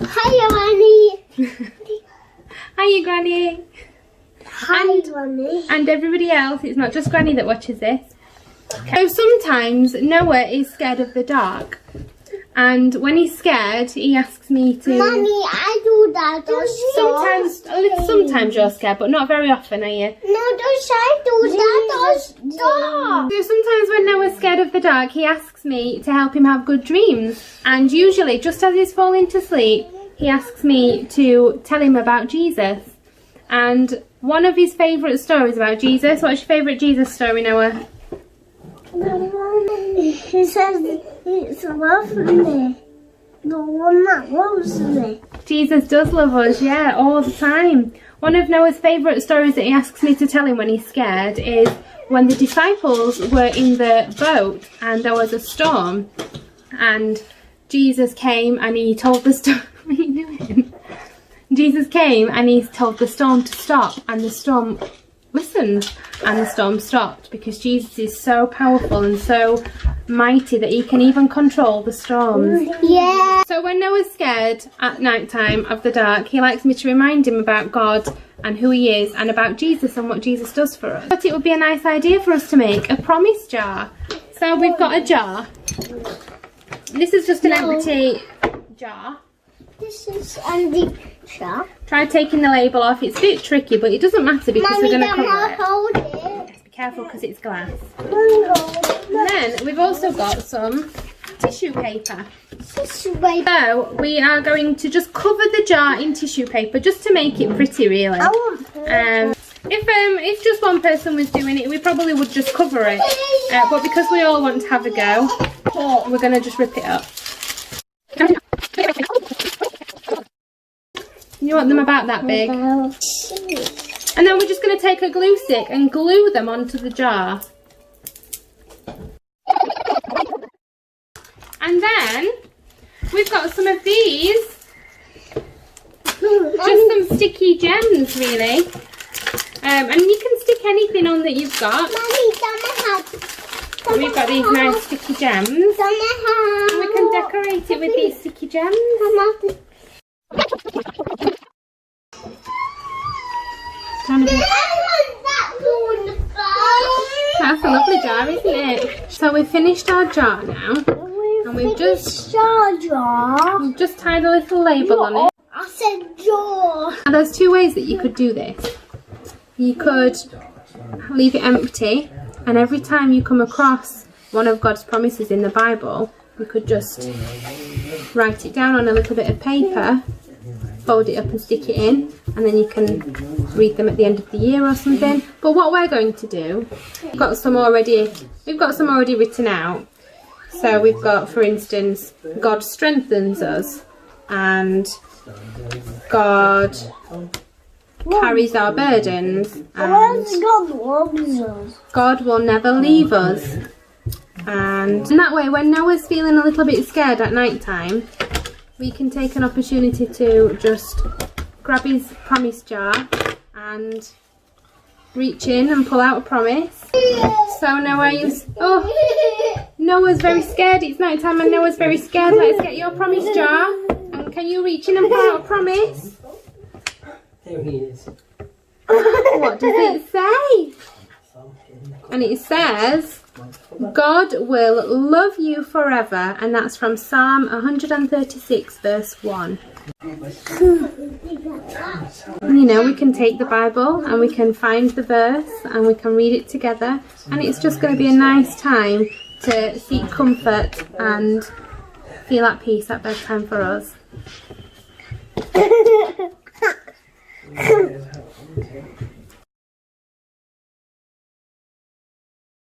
Hiya, Granny. Hiya, Granny. Hi, Granny. And everybody else, it's not just Granny that watches this. Okay. So sometimes Noah is scared of the dark. And when he's scared, he asks me to... Mummy, I do that. Sometimes you're scared, but not very often, are you? No, I do that. Stop. So sometimes when Noah's scared of the dark, he asks me to help him have good dreams. And usually, just as he's falling to sleep, he asks me to tell him about Jesus. And one of his favourite stories about Jesus... What's your favourite Jesus story, Noah? He says it's lovely. The one that loves me. Jesus does love us, yeah, all the time. One of Noah's favourite stories that he asks me to tell him when he's scared is when the disciples were in the boat and there was a storm. And Jesus came and he told the storm... What are you doing? Jesus came and he told the storm to stop, and the storm listened and the storm stopped, because Jesus is so powerful and so mighty that he can even control the storms. Yeah. So when Noah's scared at night time of the dark, he likes me to remind him about God and who he is, and about Jesus and what Jesus does for us. But it would be a nice idea for us to make a promise jar. So we've got a jar. This is just an empty jar. This is empty jar. Try taking the label off. It's a bit tricky, but it doesn't matter because Mommy, we're going to cover it. hold it. Be careful because it's glass. And then we've also got some tissue paper. tissue paper. So we are going to just cover the jar in tissue paper just to make it pretty, really. If just one person was doing it, we probably would just cover it. But because we all want to have a go, we're going to just rip it up. You want them about that big? And then we're just going to take a glue stick and glue them onto the jar. And then we've got some of these. Just some sticky gems, really. And you can stick anything on that you've got. We've got these nice sticky gems. And we can decorate it with these sticky gems. That's a lovely jar, isn't it? So we've finished our jar now. And we've just tied a little label on it. I said jar. Now there's two ways that you could do this. You could leave it empty, and every time you come across one of God's promises in the Bible, you could just write it down on a little bit of paper, fold it up and stick it in, and then you can read them at the end of the year or something. But what we're going to do, we've got some already written out. So we've got, for instance, God strengthens us, and God carries our burdens, and God will never leave us. And that way, when Noah's feeling a little bit scared at night time, we can take an opportunity to just grab his promise jar and reach in and pull out a promise. So Noah, Noah's very scared. It's night time and Noah's very scared. Let's get your promise jar. And can you reach in and pull out a promise? There he is. What does it say? And it says, God will love you forever, and that's from Psalm 136 verse 1. You know, we can take the Bible and we can find the verse and we can read it together, and it's just going to be a nice time to seek comfort and feel at peace at bedtime for us.